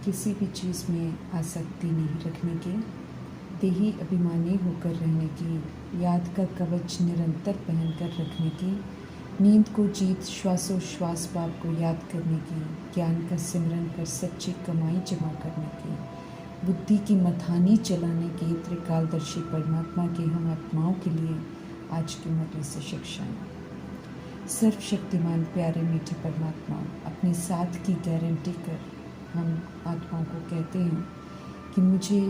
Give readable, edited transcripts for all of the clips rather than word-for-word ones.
किसी भी चीज़ में आसक्ति नहीं रखने की, देही अभिमानी होकर रहने की, याद का कवच निरंतर पहनकर रखने की, नींद को जीत श्वासोश्वास बाप को याद करने की, ज्ञान का सिमरन कर सच्ची कमाई जमा करने की, बुद्धि की मथानी चलाने की, त्रिकालदर्शी परमात्मा की हम आत्माओं के लिए आज की मुरली से शिक्षाएं। सर्वशक्तिमान प्यारे मीठे परमात्मा, अपने साथ की गारंटी कर हम आत्माओं को कहते हैं कि मुझे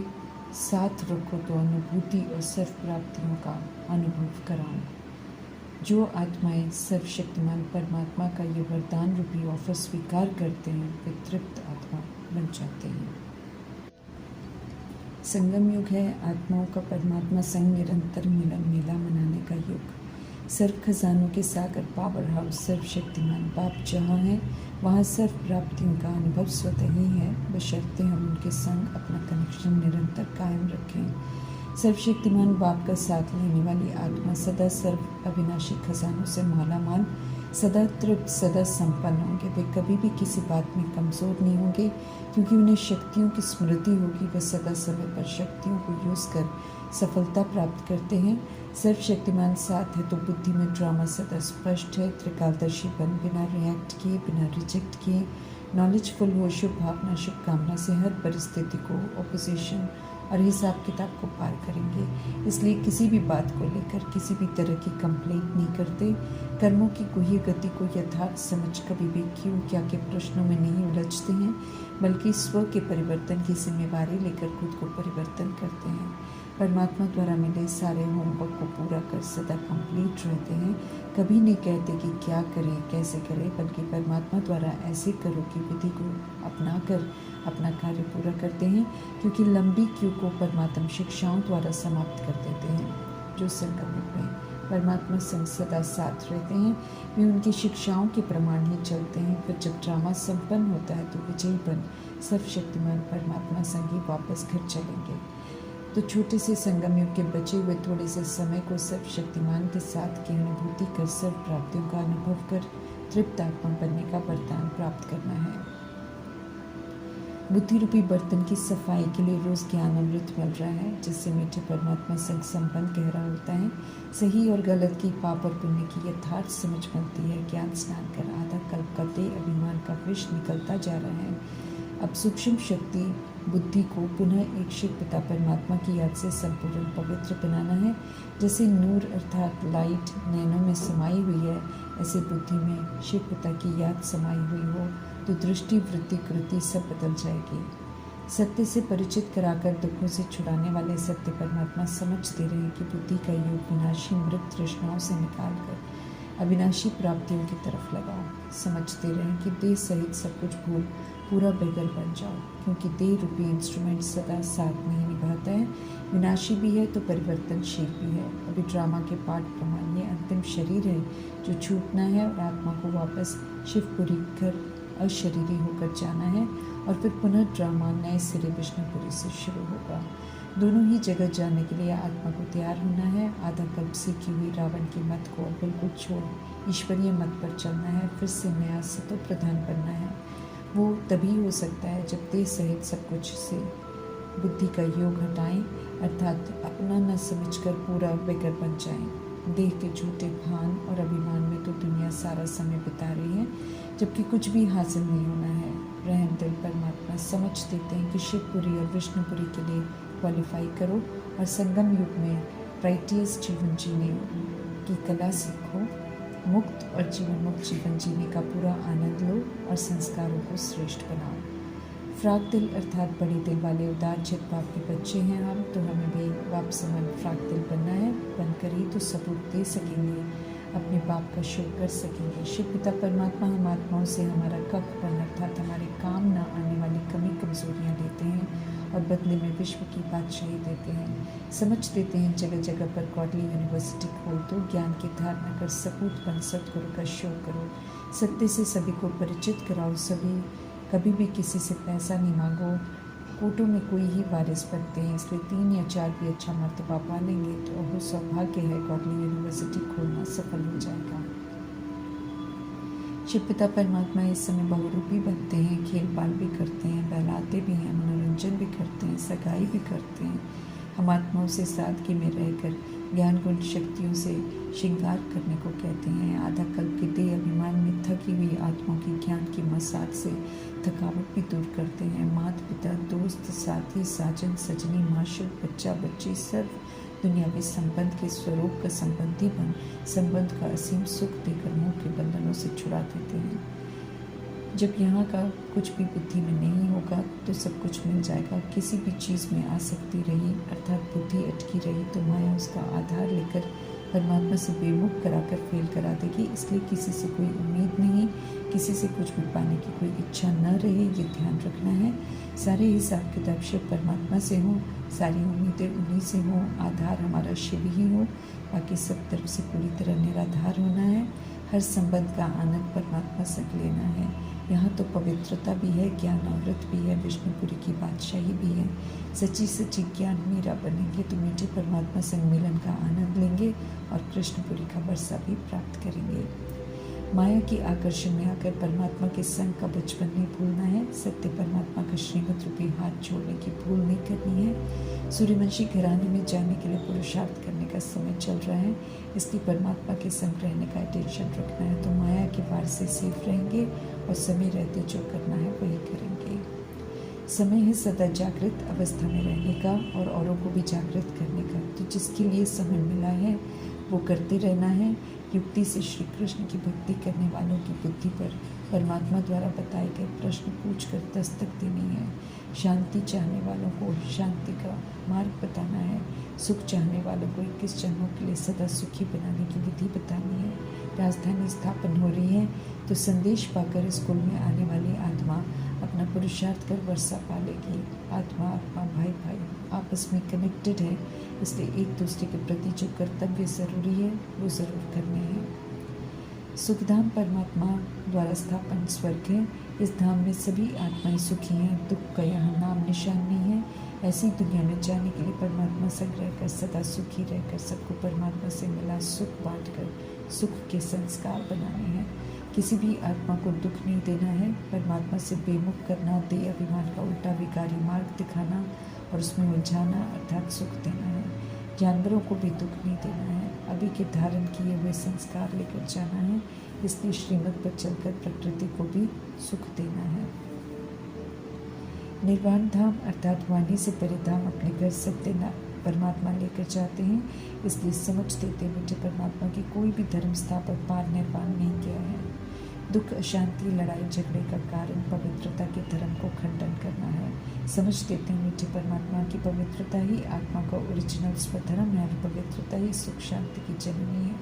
साथ रखो तो अनुभूति और सर्व प्राप्तियों का अनुभव कराओ। जो आत्माएं सर्वशक्तिमान परमात्मा का ये वरदान रूपी ऑफर स्वीकार करते हैं वे तृप्त आत्मा बन जाते हैं। संगम युग है आत्माओं का परमात्मा संग निरंतर मिलन मेला मनाने का युग। सर्व खजानों के सागर पावर हाउस सर्वशक्तिमान बाप जहाँ हैं वहाँ सर्व प्राप्तियों का अनुभव स्वतः ही है, बशर्ते हम उनके संग अपना कनेक्शन निरंतर कायम रखें। सर्वशक्तिमान बाप का साथ लेने वाली आत्मा सदा सर्व अविनाशी खजानों से मालामाल, सदा तृप्त, सदा संपन्न होंगे। वे कभी भी किसी बात में कमज़ोर नहीं होंगे क्योंकि उन्हें शक्तियों की स्मृति होगी। वे सदा समय पर शक्तियों को यूज़ कर सफलता प्राप्त करते हैं। सर्वशक्तिमान साथ है तो बुद्धि में ड्रामा सदा स्पष्ट है। त्रिकालदर्शी बन बिना रिएक्ट किए, बिना रिजेक्ट किए, नॉलेजफुल हो, शुभ भावना शुभकामना से हर परिस्थिति को, ऑपोजिशन और हिसाब किताब को पार करेंगे। इसलिए किसी भी बात को लेकर किसी भी तरह की कंप्लेंट नहीं करते। कर्मों की गुह्य गति को यथार्थ समझ कभी भी क्यों क्या के प्रश्नों में नहीं उलझते हैं, बल्कि स्व के परिवर्तन की जिम्मेवारी लेकर खुद को परिवर्तन करते हैं। परमात्मा द्वारा मिले सारे होमवर्क को पूरा कर सदा कंप्लीट रहते हैं। कभी नहीं कहते कि क्या करें कैसे करें, बल्कि परमात्मा द्वारा ऐसे करो की विधि को अपना कर अपना कार्य पूरा करते हैं, क्योंकि लंबी क्यू को परमात्मा शिक्षाओं द्वारा समाप्त कर देते हैं। जो संगम में परमात्मा संग सदा साथ रहते हैं वे उनकी शिक्षाओं के प्रमाण ही चलते हैं। फिर जब ड्रामा संपन्न होता है तो विजयी बन सर्वशक्तिमान परमात्मा संग ही वापस घर चलेंगे। तो छोटे से संगम युग के बचे हुए थोड़े से समय को सर्वशक्तिमान के साथ की अनुभूति कर सर्व प्राप्तियों का अनुभव कर तृप्त आत्मा बनने का वरदान प्राप्त करना है। बुद्धि रूपी बर्तन की सफाई के लिए रोज ज्ञान अमृत मिल रहा है, जिससे मीठे परमात्मा संग संबंध गहरा होता है। सही और गलत की, पाप और पुण्य की यथार्थ समझ बनती है। ज्ञान स्नान कर आधा कल्प का देह अभिमान का विष निकलता जा रहा है। अब सूक्ष्म शक्ति बुद्धि को पुनः एक शिव पिता परमात्मा की याद से संपूर्ण पवित्र बनाना है। जैसे नूर अर्थात लाइट नैनों में समाई हुई है, ऐसे बुद्धि में शिव पिता की याद समाई हुई हो तो दृष्टि वृत्ति कृति सब बदल जाएगी। सत्य से परिचित कराकर दुखों से छुड़ाने वाले सत्य परमात्मा समझते रहे कि बुद्धि का योग विनाशी मृत तृष्णाओं से निकालकर अविनाशी प्राप्तियों की तरफ लगाओ। समझते रहें कि देह सहित सब कुछ भूल पूरा बेगर बन जाओ, क्योंकि देह रूपी इंस्ट्रूमेंट सदा साथ नहीं निभाता है। विनाशी भी है तो परिवर्तनशील भी है। अभी ड्रामा के पाठ प्रमाण ये अंतिम शरीर है जो छूटना है और आत्मा को वापस शिवपुरी कर अशरीरी होकर जाना है, और फिर पुनः ड्रामा नए सिरे विष्णुपुरी से शुरू होगा। दोनों ही जगह जाने के लिए आत्मा को तैयार होना है। आधा कल्प सीखी हुई रावण की मत को बिल्कुल छोड़ ईश्वरीय मत पर चलना है। फिर से नया सतो प्रधान बनना है। वो तभी हो सकता है जब देह सहित सब कुछ से बुद्धि का योग हटाएं, अर्थात अपना न समझकर पूरा बेगर बन जाएं। देह के झूठे भान और अभिमान में तो दुनिया सारा समय बिता रही है, जबकि कुछ भी हासिल नहीं होना है। रहम दिल परमात्मा समझ देते हैं कि शिवपुरी और विष्णुपुरी के लिए क्वालिफाई करो और संगम युग में राइटियस जीवन जीने की कला सीखो। मुक्त और जीवन मुक्त जीवन जीने का पूरा आनंद लो और संस्कारों को श्रेष्ठ बनाओ। फ्राक दिल अर्थात बड़े दिल वाले उदार चित बाप के बच्चे हैं हम, तो हमें भी बाप समान फ्राक दिल बनना है। बनकर ही तो सबूत दे सकेंगे, अपने बाप का शो कर सकेंगे। शिव पिता परमात्मा हम आत्माओं से हमारा कपपन अर्थात हमारे काम न आने वाली कमी कमजोरियाँ लेते हैं और बदले में विश्व की बादशाही देते हैं। समझ देते हैं जगह जगह पर गॉडली यूनिवर्सिटी खोल दो, ज्ञान की धारणा कर सपूत बन सतगुरु का शो करो। सत्य से सभी को परिचित कराओ। सभी कभी भी किसी से पैसा नहीं मांगो। कोटों में कोई ही वारिस बनते हैं, इसलिए 3 या 4 भी अच्छा मर्तबा पालेंगे तो वो सौभाग्य है। गॉडली यूनिवर्सिटी खोलना सफल हो जाएगा। शिव पिता परमात्मा इस समय बहुरूपी बनते हैं, खेल बाल भी करते हैं, बहलाते सगाई भी करते हैं। हम आत्माओं से सादगी में रहकर ज्ञान गुण शक्तियों से श्रृंगार करने को कहते हैं। आधा कल्प के देह अभिमान में थकी हुई आत्माओं की ज्ञान की मसाज से थकावट भी दूर करते हैं। माता पिता, दोस्त, साथी, साजन, सजनी, माशूक, बच्चा, बच्ची, सर्व दुनियावी संबंध के स्वरूप का संबंधी बन संबंध का असीम सुख देकर मुंह के बंधनों से छुड़ा देते हैं। जब यहाँ का कुछ भी बुद्धि में नहीं होगा तो सब कुछ मिल जाएगा। किसी भी चीज़ में आसक्ति रही अर्थात बुद्धि अटकी रही तो माया उसका आधार लेकर परमात्मा से बेमुख कराकर फेल करा देगी। इसलिए किसी से कोई उम्मीद नहीं, किसी से कुछ भी पाने की कोई इच्छा न रहे, ये ध्यान रखना है। सारे हिसाब किताब शिव परमात्मा से हों, सारी उम्मीदें उन्हीं से हों, आधार हमारा शिव ही हो, बाकी सब तरफ से पूरी तरह निराधार होना है। हर संबंध का आनंद परमात्मा से लेना है। यहाँ तो पवित्रता भी है, ज्ञान अमृत भी है, विष्णुपुरी की बादशाही भी है। सच्ची सच्ची ज्ञान मीरा बनेंगे तो मीठे परमात्मा संग मिलन का आनंद लेंगे और कृष्णपुरी का वर्षा भी प्राप्त करेंगे। माया की आकर्षण में आकर परमात्मा के संग का बचपन नहीं भूलना है। सत्य परमात्मा का श्रीमत रूपी हाथ छोड़ने की भूल नहीं करनी है। सूर्यवंशी घराने में जाने के लिए पुरुषार्थ करने का समय चल रहा है, इसलिए परमात्मा के संग रहने का टेंशन रखना है तो माया के वार से सेफ रहेंगे और समय रहते जो करना है वही करेंगे। समय है सदा जागृत अवस्था में रहने का और औरों को भी जागृत करने का। तो जिसके लिए समय मिला है वो करते रहना है। युक्ति से श्री कृष्ण की भक्ति करने वालों की बुद्धि पर परमात्मा द्वारा बताए गए प्रश्न पूछकर दस्तक देनी है। शांति चाहने वालों को शांति का मार्ग बताना है। सुख चाहने वालों को 21 जन्मों के लिए सदा सुखी बनाने की विधि बतानी है। राजधानी स्थापन हो रही है तो संदेश पाकर स्कूल में आने वाली आत्मा अपना पुरुषार्थ कर वर्षा पालेगी। आत्मा आत्मा भाई भाई आपस में कनेक्टेड है, इसलिए एक दूसरे के प्रति जो कर्तव्य ज़रूरी है वो ज़रूर करने हैं। सुखधाम परमात्मा द्वारा स्थापन स्वर्ग है। इस धाम में सभी आत्माएं सुखी हैं, दुख का यहाँ नाम निशान नहीं है। ऐसी दुनिया में जाने के लिए परमात्मा संग रहकर सदा सुखी रहकर सबको परमात्मा से मिला सुख बांटकर सुख के संस्कार बनाने हैं। किसी भी आत्मा को दुख नहीं देना है। परमात्मा से बेमुख करना, देह अभिमान का उल्टा विकारी मार्ग दिखाना और उसमें उलझाना अर्थात सुख देना है। जानवरों को भी दुख नहीं देना है। अभी के धारण किए हुए संस्कार लेकर जाना है, इसलिए श्रीमत पर चलकर प्रकृति को भी सुख देना है। निर्वाण धाम अर्थात वाणी से परे धाम अपने घर सत्य परमात्मा लेकर जाते हैं, इसलिए समझ देते मीठे परमात्मा की कोई भी धर्म स्थापक पार निर्वाण नहीं किया है। दुख, अशांति, लड़ाई झगड़े का कारण पवित्रता के धर्म को खंडन करना है। समझ देते हैं मीठे परमात्मा की पवित्रता ही आत्मा का ओरिजिनल स्वधर्म है और पवित्रता ही सुख शांति की जननी है।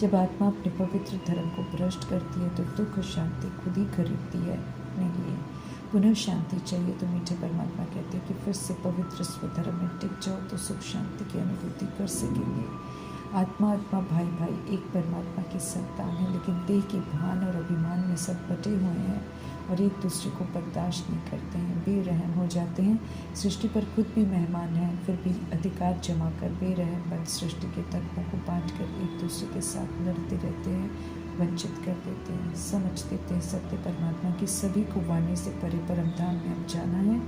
जब आत्मा अपने पवित्र धर्म को भ्रष्ट करती है तो दुख और शांति खुद ही खरीदती है अपने लिए। पुनः शांति चाहिए तो मीठे परमात्मा कहते हैं कि फिर से पवित्र स्वधर्म में टिक जाओ तो सुख शांति की अनुभूति कर सकेंगे। आत्मा आत्मा भाई भाई एक परमात्मा की संतान है, लेकिन देह के भान और अभिमान में सब बटे हुए हैं और एक दूसरे को बर्दाश्त नहीं करते हैं, बेरहम हो जाते हैं। सृष्टि पर खुद भी मेहमान हैं, फिर भी अधिकार जमा कर बेरहम बन सृष्टि के तत्वों को बांटकर एक दूसरे के साथ लड़ते रहते हैं, वंचित कर देते हैं। समझ देते हैं सत्य परमात्मा की सभी को वाणी से परे परम धाम में अब जाना है,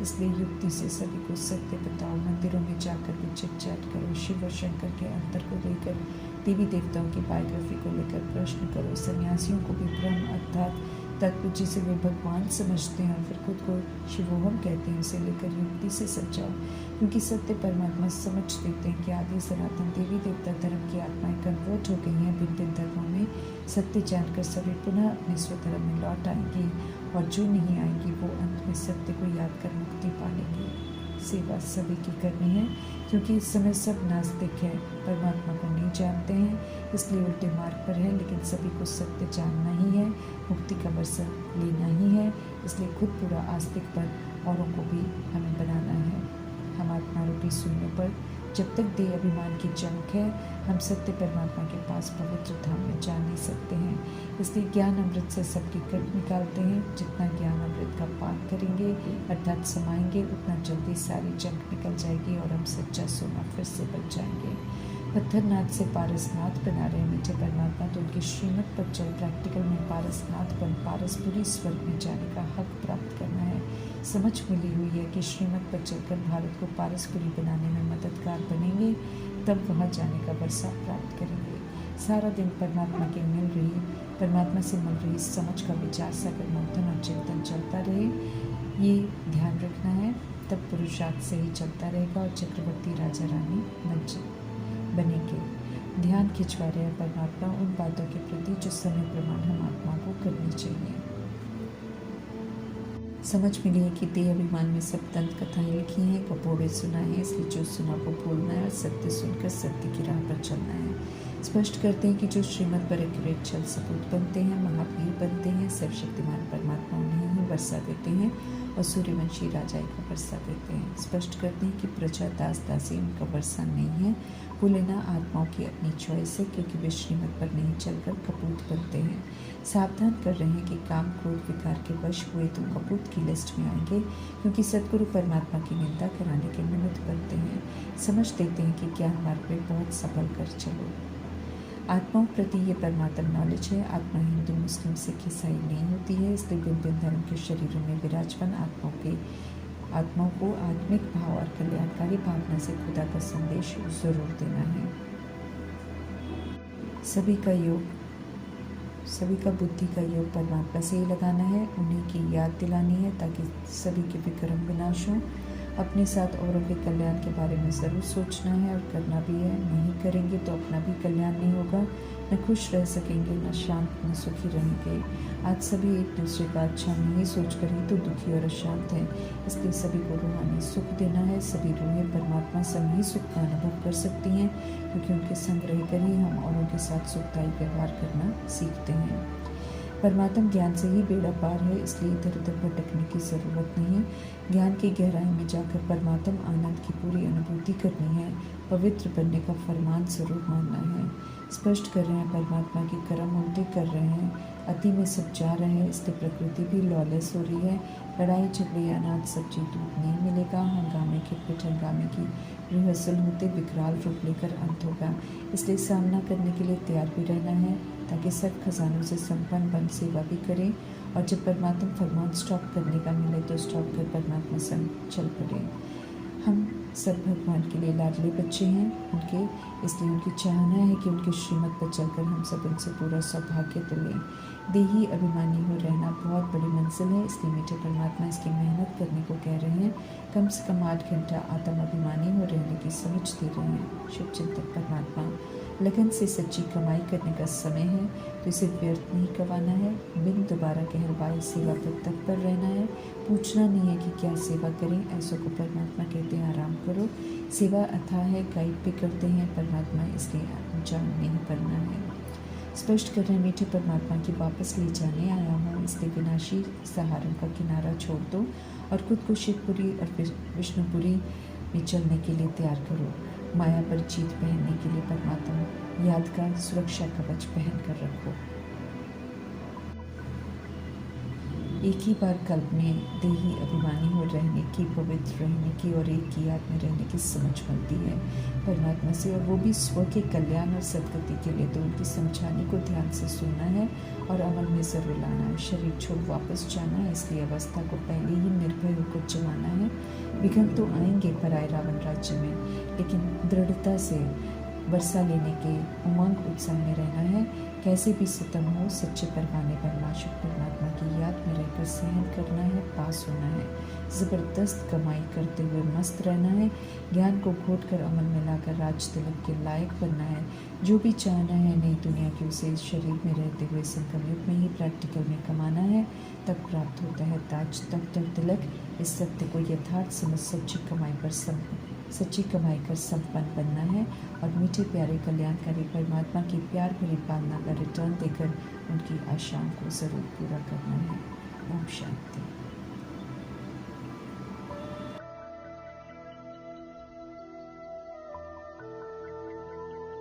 इसलिए युक्ति से सभी को सत्य बताओ। मंदिरों में जाकर भी चिट चैट करो, शिव और शंकर के अंतर को लेकर, देवी देवताओं की बायोग्राफी को लेकर प्रश्न करो। सन्यासियों को भी ब्रह्म अर्थात तत्व जिसे वे भगवान समझते हैं और फिर खुद को शिवोहम कहते हैं, उसे लेकर युक्ति से समझाओ, क्योंकि सत्य परमात्मा समझ देते हैं कि आदि सनातन देवी देवता धर्म की आत्माएं कन्वर्ट हो गई हैं। भिन्न भिन्न धर्मों में सत्य जानकर सभी पुनः अपने स्वधर्म में लौट आएंगी और जो नहीं आएंगी वो अंत में सत्य को याद कर मुक्ति पालेंगे। सेवा सभी की करनी है, क्योंकि इस समय सब नास्तिक है, परमात्मा को नहीं जानते हैं, इसलिए उल्टे मार्ग पर है। लेकिन सभी को सत्य जानना ही है, मुक्ति का वर्षा लेना ही है, इसलिए खुद पूरा आस्तिक पर औरों को भी हमें बनाना है। हम आत्मा रूपी शून्य पर जब तक देह अभिमान की चमक है, हम सत्य परमात्मा के पास पवित्र धाम में जा नहीं सकते हैं। इसलिए ज्ञान अमृत से सबकी कट निकालते हैं। जितना ज्ञान अमृत का पान करेंगे अर्थात समाएंगे, उतना जल्दी सारी जंग निकल जाएगी और हम सच्चा सोना फिर से बच जाएंगे। पत्थरनाथ से पारसनाथ बना रहे मीठे परमात्मा, तो उनकी श्रीमत पर चल प्रैक्टिकल में पारसनाथ बन पारसपुरी स्वर्ग में जाने का हक प्राप्त करना है। समझ मिली हुई है कि श्रीमत पर चलकर भारत को पारसपुरी बनाने में मददगार बनेंगे, तब वहाँ जाने का वर्षा प्राप्त करेंगे। सारा दिन परमात्मा से मिल रही समझ का विचार सागर मंथन और चिंतन चलता रहे, ये ध्यान रखना है। तब पुरुषार्थ सही चलता रहेगा और चक्रवर्ती राजा रानी बनेंगे। ध्यान खिंचवा रहे हैं परमात्मा उन बातों के प्रति जो समय प्रमाण हम आत्मा को करनी चाहिए। समझ मिली है कि देह अभिमान में सब दंत कथाएं लिखी हैं, कपोड़े सुना है, इसलिए जो सुना वो भूलना है और सत्य सुनकर सत्य की राह पर चलना है। स्पष्ट करते हैं कि जो श्रीमत पर एक्यूरेट छल सपूत बनते हैं, महावीर बनते हैं, सर्वशक्तिमान परमात्मा उन्हें ही वर्षा देते हैं और सूर्यवंशी राजा को वर्षा देते हैं। स्पष्ट करते हैं कि प्रजा दास दासी उनका वर्षा नहीं है, वो लेना आत्माओं की अपनी चॉइस है, क्योंकि वे श्रीमत पर नहीं चलकर कपूत बनते हैं। सावधान कर रहे हैं कि काम क्रोध विकार के वश हुए तो कपूत की लिस्ट में आएंगे, क्योंकि सद्गुरु परमात्मा की निंदा कराने के निमित्त बनते हैं। समझ देते हैं कि ज्ञान मार्ग में बहुत सफल कर चलो। आत्माओं प्रति ये परमात्म नॉलेज है। आत्मा हिंदू मुस्लिम सिख ईसाई नहीं होती है, इसलिए भिन्न भिन्न धर्म के शरीरों में विराजमान आत्माओं को आत्मिक भाव और कल्याणकारी भावना से खुदा का संदेश जरूर देना है। सभी का बुद्धि का योग परमात्मा से ही लगाना है, उन्हीं की याद दिलानी है ताकि सभी के विक्रम विनाश हों। अपने साथ औरों के कल्याण के बारे में ज़रूर सोचना है और करना भी है। नहीं करेंगे तो अपना भी कल्याण नहीं होगा, न खुश रह सकेंगे, न शांत न सुखी रहेंगे। आज सभी एक दूसरे का अच्छा नहीं सोचकर ही तो दुखी और अशांत हैं, इसलिए सभी को रूहानी सुख देना है। सभी रूहें परमात्मा संग ही सुख का अनुभव कर सकती हैं, क्योंकि उनके संग रहकर ही हम औरों के साथ सुखदायी व्यवहार करना सीखते हैं। परमात्म ज्ञान से ही बेड़ा पार है, इसलिए इधर उधर भटकने की ज़रूरत नहीं। ज्ञान की गहराई में जाकर परमात्म आनंद की पूरी अनुभूति करनी है, पवित्र बनने का फरमान जरूर मानना है। स्पष्ट कर रहे हैं परमात्मा के कर्म उल्टे कर रहे हैं, अति में सब जा रहे हैं, इसलिए प्रकृति भी लॉलेस हो रही है। लड़ाई झगड़े अनाज सब्जी दूध नहीं मिलेगा, हंगामे खिटपिट हंगामे की रिहर्सल होते विकराल रूप लेकर अंत होगा। इसलिए सामना करने के लिए तैयार भी रहना है, ताकि सब खजानों से संपन्न बन सेवा भी करें। और जब परमात्मा फरमान स्टॉप करने का मिले तो स्टॉप कर परमात्मा संग चल पड़े। हम सब भगवान के लिए लाडले बच्चे हैं उनके, इसलिए उनकी चाहना है कि उनके श्रीमत पर चलकर हम सब उनसे पूरा सौभाग्य तो लें। देही अभिमानी हो रहना बहुत बड़ी मंजिल है, इसलिए मीठे परमात्मा इसकी मेहनत करने को कह रहे हैं। कम से कम 8 घंटा आत्म अभिमानी हो रहने की समझ दे रहे हैं। शुभ चिंतक परमात्मा, लगन से सच्ची कमाई करने का समय है, तो इसे व्यर्थ नहीं गंवाना है। बिन दोबारा कहलवाए सेवा पर तत्पर रहना है। पूछना नहीं है कि क्या सेवा करें, ऐसों को परमात्मा कहते हैं आराम करो। सेवा अथाह है, गाइड भी करते हैं परमात्मा, इसलिए जान नहीं करना है। स्पष्ट कर रहे मीठे परमात्मा की वापस ले जाने आया हूँ, इसलिए विनाशी सहारण का किनारा छोड़ दो और खुद को शिवपुरी और विष्णुपुरी में चलने के लिए तैयार करो। माया पर जीत पहनने के लिए परमात्मा याद का सुरक्षा कवच पहन कर रखो। एक ही बार कल्प में देही अभिमानी हो रहने की, पवित्र रहने की और एक की याद में रहने की समझ बनती है परमात्मा से, और वो भी स्व के कल्याण और सदगति के लिए। तो उनकी समझाने को ध्यान से सुनना है और अमल में जरूर लाना है। शरीर छोड़ वापस जाना है, इसलिए अवस्था को पहले ही निर्भय होकर जमाना है। विघ्न तो आएंगे पराए रावण राज्य में, लेकिन दृढ़ता से वर्षा लेने के उमंग उत्साह में रहना है। कैसे भी सितम हो, सच्चे परवाने पर माशूक परमात्मा की याद में रहकर सहन करना है, पास होना है। ज़बरदस्त कमाई करते हुए मस्त रहना है। ज्ञान को घोट कर अमल में लाकर राज तिलक के लायक बनना है। जो भी चाहना है नई दुनिया की, उसे इस शरीर में रहते हुए संकल्प में ही प्रैक्टिकल में कमाना है, तब प्राप्त होता है ताज तख्त और तिलक। इस सत्य को यथार्थ समझ सच्ची कमाई कर संपन्न बनना है और मीठे प्यारे कल्याणकारी परमात्मा की प्यार भरी पालना का रिटर्न देकर उनकी आशाओं को ज़रूर पूरा करना है।